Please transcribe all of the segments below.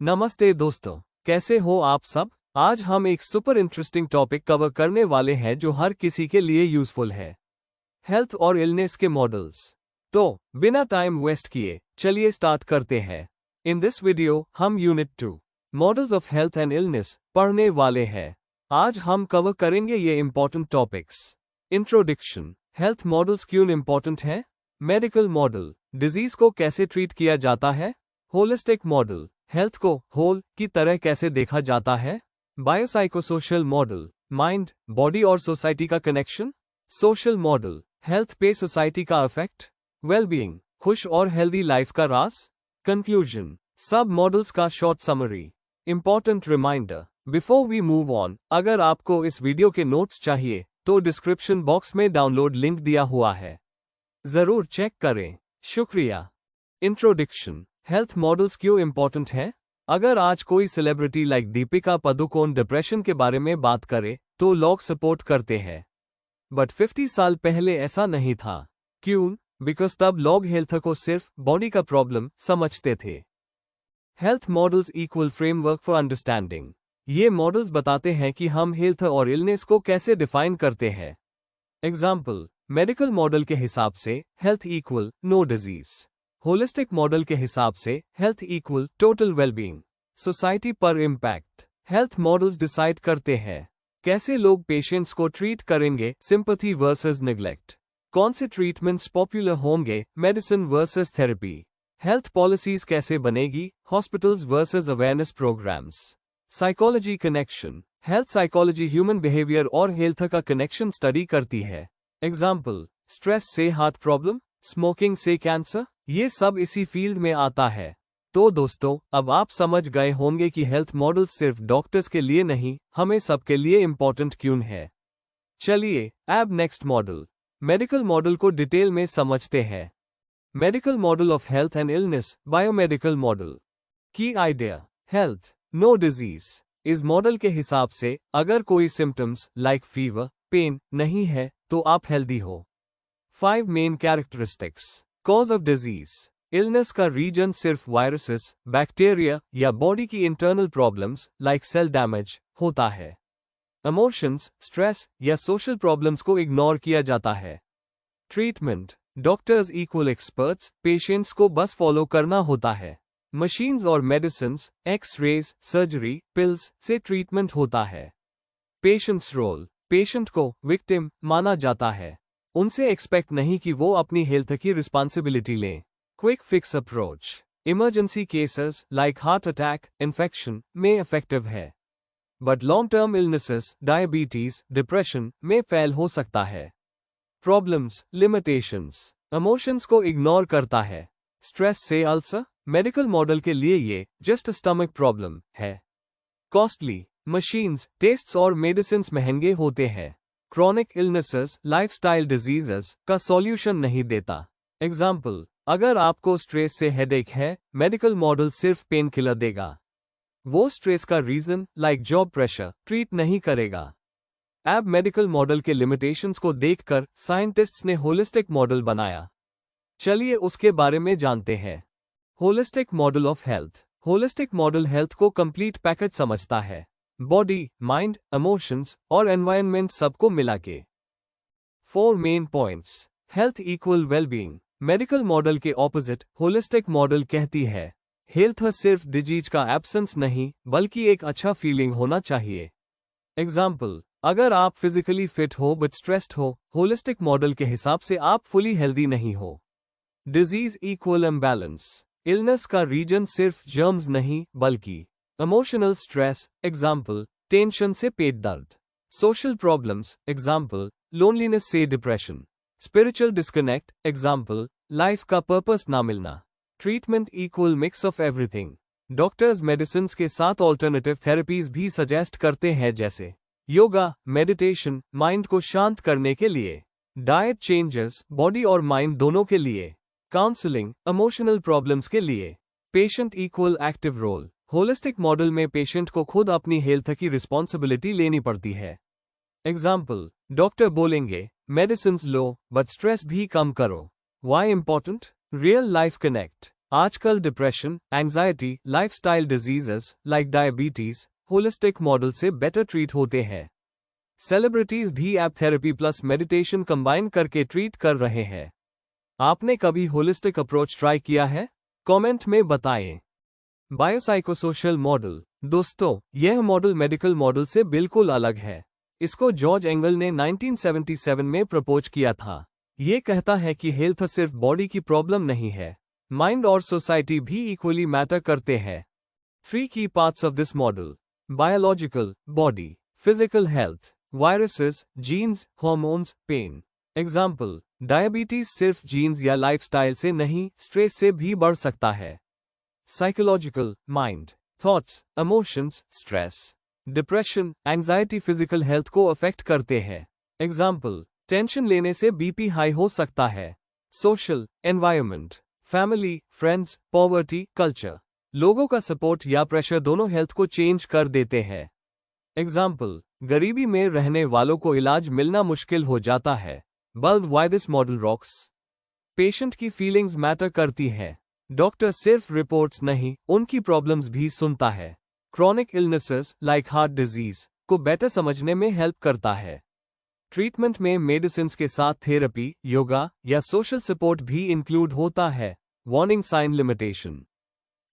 नमस्ते दोस्तों, कैसे हो आप सब। आज हम एक सुपर इंटरेस्टिंग टॉपिक कवर करने वाले हैं जो हर किसी के लिए यूजफुल है, हेल्थ और इलनेस के मॉडल्स। तो बिना टाइम वेस्ट किए चलिए स्टार्ट करते हैं। इन दिस वीडियो हम unit 2 models of health and illness पढ़ने वाले हैं। आज हम कवर करेंगे ये important topics. Introduction, health models क्यों इंपॉर्टेंट हैं। मेडिकल मॉडल, डिजीज को कैसे ट्रीट किया जाता है। होलिस्टिक मॉडल, हेल्थ को होल की तरह कैसे देखा जाता है। बायोसाइकोसोशल मॉडल, माइंड, बॉडी और सोसाइटी का कनेक्शन। सोशल मॉडल, हेल्थ पे सोसाइटी का इफेक्ट। वेलबीइंग, खुश और हेल्दी लाइफ का राज। कंक्लूजन, सब मॉडल्स का शॉर्ट समरी। Important reminder before we move on, अगर आपको इस वीडियो के नोट्स चाहिए तो डिस्क्रिप्शन बॉक्स में डाउनलोड लिंक दिया हुआ है, जरूर चेक करें। शुक्रिया। इंट्रोडक्शन, हेल्थ मॉडल्स क्यों इंपॉर्टेंट हैं। अगर आज कोई celebrity like Deepika Padukone depression के बारे में बात करे तो लोग सपोर्ट करते हैं, बट 50 साल पहले ऐसा नहीं था। क्यों? बिकॉज तब लोग हेल्थ को सिर्फ बॉडी का प्रॉब्लम समझते थे। Health models equal framework for understanding, ये मॉडल्स बताते हैं कि हम हेल्थ और इलनेस को कैसे डिफाइन करते हैं। एग्जाम्पल, मेडिकल मॉडल के हिसाब से health equal no disease. Holistic model के हिसाब से health equal total wellbeing. Society पर इम्पैक्ट, हेल्थ मॉडल्स डिसाइड करते हैं कैसे लोग पेशेंट्स को ट्रीट करेंगे, सिंपैथी वर्सेस नेग्लेक्ट। कौन से ट्रीटमेंट्स पॉपुलर होंगे, medicine versus therapy. Health policies कैसे बनेगी, hospitals versus awareness programmes. Psychology connection, health psychology human behaviour और हेल्थ का कनेक्शन स्टडी करती है। एग्जाम्पल, स्ट्रेस से हार्ट प्रॉब्लम, स्मोकिंग से कैंसर, ये सब इसी फील्ड में आता है। तो दोस्तों, अब आप समझ गए होंगे कि हेल्थ मॉडल सिर्फ डॉक्टर्स के लिए नहीं, हमें सबके लिए इंपॉर्टेंट क्यों है। चलिए अब नेक्स्ट मॉडल, मेडिकल मॉडल को डिटेल में समझते हैं। Medical model of health and illness, biomedical model. की आइडिया, हेल्थ नो डिजीज। इस मॉडल के हिसाब से अगर कोई सिम्टम्स लाइक फीवर, पेन नहीं है तो आप हेल्दी हो। 5 main characteristics. Cause of disease, illness का रीजन सिर्फ वायरसेस, बैक्टीरिया या बॉडी की internal problems like cell damage होता है। इमोशंस, स्ट्रेस या सोशल प्रॉब्लम्स को इग्नोर किया जाता है। Treatment, doctors equal experts, patients को बस फॉलो करना होता है। मशीन्स और मेडिसिन्स, एक्स-रेज, सर्जरी, पिल्स से ट्रीटमेंट होता है। पेशेंट्स रोल, पेशेंट को विक्टिम माना जाता है, उनसे एक्सपेक्ट नहीं कि वो अपनी हेल्थ की रिस्पॉन्सिबिलिटी लें। Quick fix approach, emergency cases like heart attack, infection में इफेक्टिव है, but long term illnesses, diabetes, depression में फेल हो सकता है। प्रॉब्लम्स, लिमिटेशंस, इमोशंस को इग्नोर करता है। स्ट्रेस से अल्सर, मेडिकल मॉडल के लिए ये जस्ट स्टमक प्रॉब्लम है। कॉस्टली, मशीन्स, टेस्ट्स और मेडिसिन महंगे होते हैं। क्रॉनिक इलनेसेस, लाइफस्टाइल डिजीजेस का सॉल्यूशन नहीं देता। एग्जाम्पल, अगर आपको स्ट्रेस से हेडेक है, मेडिकल मॉडल सिर्फ पेन किलर देगा, वो स्ट्रेस का reason like job pressure treat नहीं करेगा। अब मेडिकल मॉडल के लिमिटेशंस को देखकर साइंटिस्ट्स ने होलिस्टिक मॉडल बनाया। चलिए उसके बारे में जानते हैं। Holistic model of health, holistic model health को कंप्लीट पैकेज समझता है, बॉडी, माइंड, इमोशंस और एनवायरनमेंट सबको मिला के। 4 main points, health equal wellbeing. Medical model के ऑपोजिट होलिस्टिक मॉडल कहती है हेल्थ सिर्फ डिजीज का एब्सेंस नहीं बल्कि एक अच्छा फीलिंग होना चाहिए। एग्जाम्पल, अगर आप फिजिकली फिट हो बट स्ट्रेस्ड हो, होलिस्टिक मॉडल के हिसाब से आप फुली हेल्दी नहीं हो। डिजीज इक्वल इम्बैलेंस, इलनेस का रीजन सिर्फ जर्म्स नहीं बल्कि इमोशनल स्ट्रेस, एग्जाम्पल टेंशन से पेट दर्द। सोशल प्रॉब्लम्स, एग्जाम्पल लोनलीनेस से depression. Spiritual disconnect, example life का पर्पस ना मिलना। Treatment equal mix of everything, doctors medicine के साथ ऑल्टरनेटिव थेरेपीज भी सजेस्ट करते हैं जैसे योगा, मेडिटेशन माइंड को शांत करने के लिए, डाइट चेंजेस बॉडी और माइंड दोनों के लिए, काउंसलिंग इमोशनल प्रॉब्लम्स के लिए। Patient equal active role, holistic model में पेशेंट को खुद अपनी हेल्थ की रिस्पॉन्सिबिलिटी लेनी पड़ती है। एग्जाम्पल, डॉक्टर बोलेंगे मेडिसिन लो बट स्ट्रेस भी कम करो। Why important, real life connect, आजकल depression, anxiety, lifestyle diseases like diabetes holistic model से बेटर ट्रीट होते हैं। सेलिब्रिटीज भी app therapy plus meditation combine करके ट्रीट कर रहे हैं। आपने कभी होलिस्टिक अप्रोच ट्राई किया है? कमेंट में बताएं। Biopsychosocial model. दोस्तों, यह मॉडल मेडिकल मॉडल से बिल्कुल अलग है। इसको जॉर्ज एंगल ने 1977 में प्रपोज किया था। ये कहता है कि हेल्थ सिर्फ बॉडी की प्रॉब्लम नहीं है, माइंड और सोसाइटी भी इक्वली मैटर करते हैं। 3 key parts of this model: biological, body; physical health, viruses, genes, hormones, pain. Example, diabetes सिर्फ जीन्स या लाइफस्टाइल से नहीं, स्ट्रेस से भी बढ़ सकता है। Psychological, mind, thoughts, emotions, stress, depression, anxiety physical health को अफेक्ट करते हैं। एग्जाम्पल, टेंशन लेने से बीपी हाई हो सकता है। Social, environment, family, friends, poverty, culture, लोगों का सपोर्ट या प्रेशर दोनों हेल्थ को चेंज कर देते हैं। एग्जाम्पल, गरीबी में रहने वालों को इलाज मिलना मुश्किल हो जाता है। Bulb why this model rocks. Patient की फीलिंग्स मैटर करती हैं। डॉक्टर सिर्फ रिपोर्ट्स नहीं, उनकी प्रॉब्लम्स भी सुनता है। Chronic illnesses like heart disease को बेटर समझने में हेल्प करता है। ट्रीटमेंट में मेडिसिन के साथ थेरेपी, योगा या सोशल सपोर्ट भी इंक्लूड होता है। Warning sign limitation.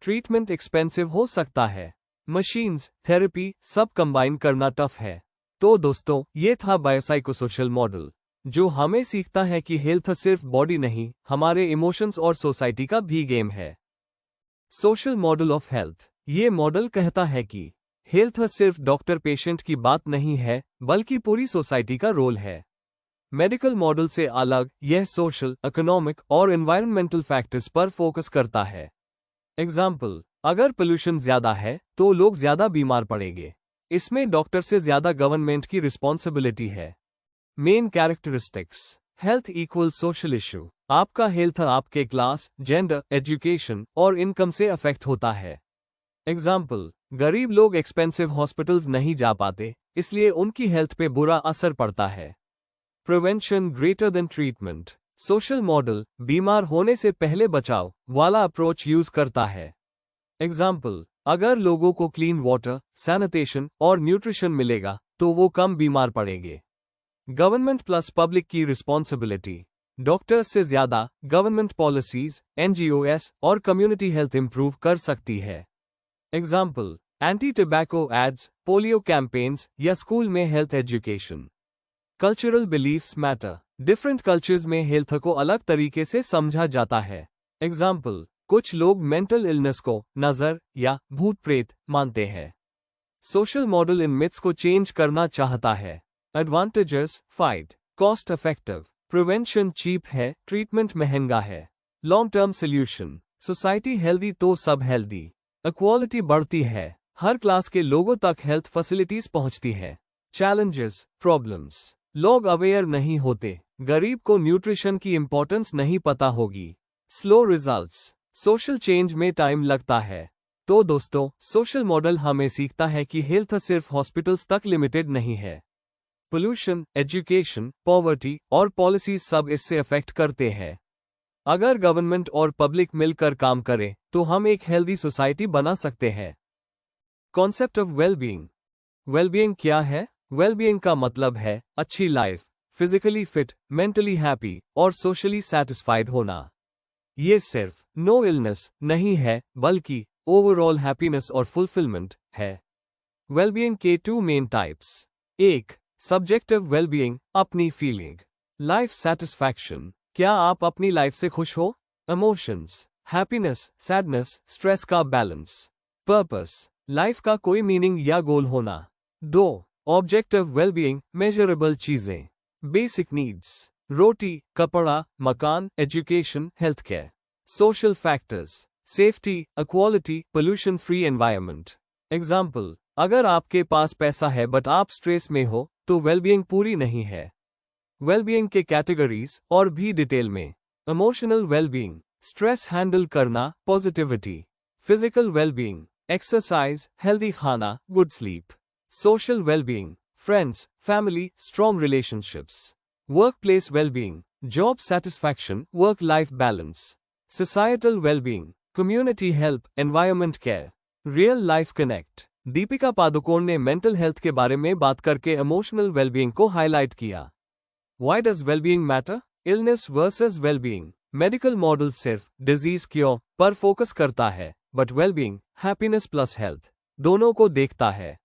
Treatment expensive हो सकता है। मशीन्स, थेरेपी सब कंबाइन करना टफ है। तो दोस्तों, ये था बायोसाइकोसोशल मॉडल, जो हमें सीखता है कि हेल्थ सिर्फ बॉडी नहीं, हमारे इमोशंस और सोसाइटी का भी गेम है। Social model of health. ये मॉडल कहता है कि हेल्थ सिर्फ डॉक्टर पेशेंट की बात नहीं है, बल्कि पूरी सोसाइटी का रोल है। मेडिकल मॉडल से अलग, यह सोशल, इकोनॉमिक और एनवायरनमेंटल फैक्टर्स पर फोकस करता है। एग्जाम्पल, अगर पोल्यूशन ज्यादा है तो लोग ज्यादा बीमार पड़ेंगे। इसमें डॉक्टर से ज्यादा गवर्नमेंट की रिस्पॉन्सिबिलिटी है। Main characteristics. Health equal social issue. आपका हेल्थ आपके क्लास, जेंडर, एजुकेशन और इनकम से अफेक्ट होता है। एग्जाम्पल, गरीब लोग एक्सपेंसिव हॉस्पिटल्स नहीं जा पाते, इसलिए उनकी हेल्थ पे बुरा असर पड़ता है। Prevention greater than treatment. Social model बीमार होने से पहले बचाव वाला अप्रोच यूज करता है। एग्जाम्पल, अगर लोगों को क्लीन वाटर, सैनिटेशन और न्यूट्रिशन मिलेगा तो वो कम बीमार पड़ेंगे। गवर्नमेंट प्लस पब्लिक की रिस्पॉन्सिबिलिटी। डॉक्टर्स से ज्यादा गवर्नमेंट पॉलिसीज, NGOs और कम्युनिटी हेल्थ इंप्रूव कर सकती है। Example, anti tobacco ads, polio campaigns या स्कूल में health education. Cultural beliefs matter. Different cultures में हेल्थ को अलग तरीके से समझा जाता है। एग्जाम्पल, कुछ लोग मेंटल इलनेस को नजर या भूत प्रेत मानते हैं। सोशल मॉडल इन मिथ्स को चेंज करना चाहता है। Advantages, fight, cost effective, prevention cheap है, ट्रीटमेंट महंगा है। Long term solution, society healthy तो सब हेल्दी। इक्वालिटी बढ़ती है, हर क्लास के लोगों तक हेल्थ फैसिलिटीज पहुंचती है। चैलेंजेस, प्रॉब्लम्स, लोग अवेयर नहीं होते, गरीब को न्यूट्रिशन की इंपॉर्टेंस नहीं पता होगी। स्लो रिजल्ट्स, सोशल चेंज में टाइम लगता है। तो दोस्तों, सोशल मॉडल हमें सीखता है कि हेल्थ सिर्फ हॉस्पिटल्स तक लिमिटेड नहीं है। पोल्यूशन, एजुकेशन, पॉवर्टी और पॉलिसीज सब इससे अफेक्ट करते हैं। अगर गवर्नमेंट और पब्लिक मिलकर काम करें तो हम एक हेल्दी सोसाइटी बना सकते हैं। Concept of wellbeing. वेलबीइंग क्या है? वेलबीइंग का मतलब है अच्छी life, physically fit, mentally happy और सोशली सेटिस्फाइड होना। ये सिर्फ नो इलनेस नहीं है, बल्कि ओवरऑल हैप्पीनेस और फुलफिलमेंट है। वेलबीइंग के 2 मेन टाइप्स। 1. सब्जेक्टिव वेलबीइंग, अपनी फीलिंग। लाइफ सेटिस्फैक्शन, क्या आप अपनी लाइफ से खुश हो? इमोशंस, हैप्पीनेस, सैडनेस, स्ट्रेस का बैलेंस। पर्पस, लाइफ का कोई मीनिंग या गोल होना। 2. ऑब्जेक्टिव वेलबीइंग, मेजरेबल चीजें। बेसिक नीड्स, रोटी, कपड़ा, मकान, education, health care. Social factors, safety, equality, pollution free environment. Example, अगर आपके पास पैसा है बट आप स्ट्रेस में हो तो वेलबीइंग पूरी नहीं है। वेलबीइंग के कैटेगरीज और भी डिटेल में। इमोशनल वेलबीइंग, स्ट्रेस हैंडल करना, positivity. Physical wellbeing, exercise, healthy खाना, good sleep. Social wellbeing, friends, family, strong relationships. Workplace wellbeing, job satisfaction, work life balance. Societal well-being, community help, environment care, real life connect. Deepika Padukone ने mental health के बारे में बात करके emotional wellbeing को highlight किया। Why does wellbeing matter? Illness versus wellbeing. Medical model सिर्फ disease cure पर फोकस करता है, but wellbeing happiness plus health दोनों को देखता है।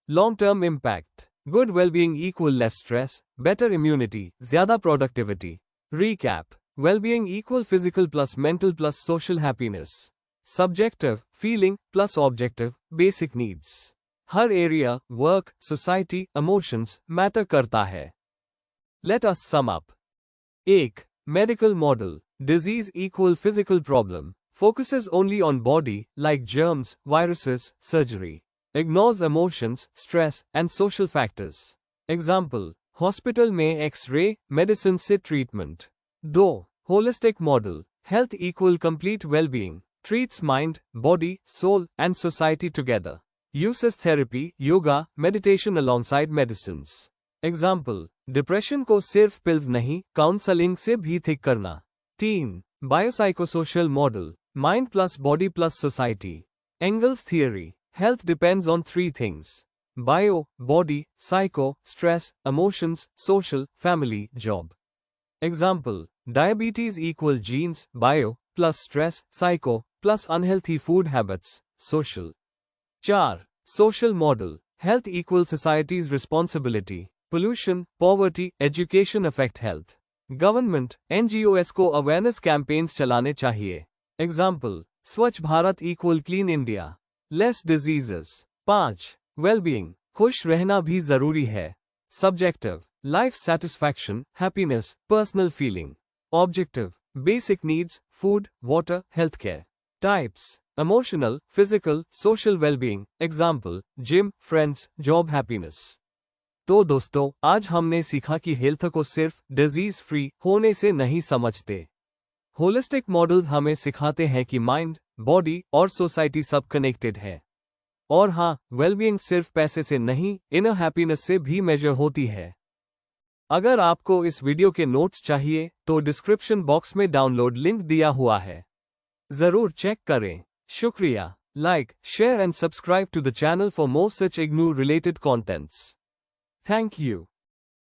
Long term impact. Good wellbeing equal less stress, better immunity, ज्यादा productivity. Recap. Wellbeing equal physical plus mental plus social happiness. Subjective, feeling plus objective, basic needs. हर area, work, society, emotions matter करता है। Let us sum up. 1. Medical model. Disease equal physical problem. Focuses only on body, like germs, viruses, surgery. Ignores emotions, stress, and social factors. Example. Hospital में X-ray, medicine से treatment. 2. Holistic model. Health equal complete well-being. Treats mind, body, soul, and society together. Uses therapy, yoga, meditation alongside medicines. Example, depression को सिर्फ pills नहीं, counselling से भी ठीक करना। 3. Biopsychosocial model. Mind plus body plus society. Engel's theory. Health depends on 3 things: bio, body, psycho, stress, emotions, social, family, job. Example, diabetes equal genes, bio plus stress, psycho plus unhealthy food habits, social. 4. Social model. Health equal society's responsibility. Pollution, poverty, education affect health. Government, NGOs को awareness campaigns चलाने चाहिए। Example, Swachh Bharat equal clean India. Less diseases. 5. Wellbeing. खुश रहना भी जरूरी है। Subjective, life satisfaction, happiness, personal feeling. Objective, basic needs, food, water, health care. Types, emotional, physical, social wellbeing. Example, gym, friends, job, happiness. तो दोस्तों, आज हमने सीखा कि हेल्थ को सिर्फ डिजीज फ्री होने से नहीं समझते। होलिस्टिक मॉडल्स हमें सिखाते हैं कि माइंड, बॉडी और सोसाइटी सब कनेक्टेड है। और हाँ, वेलबींग सिर्फ पैसे से नहीं, इनर हैप्पीनेस से भी मेजर होती है। अगर आपको इस वीडियो के नोट्स चाहिए तो डिस्क्रिप्शन बॉक्स में डाउनलोड लिंक दिया हुआ है, जरूर चेक करें। शुक्रिया। Like, share and subscribe to the channel for more such IGNOU related contents. Thank you.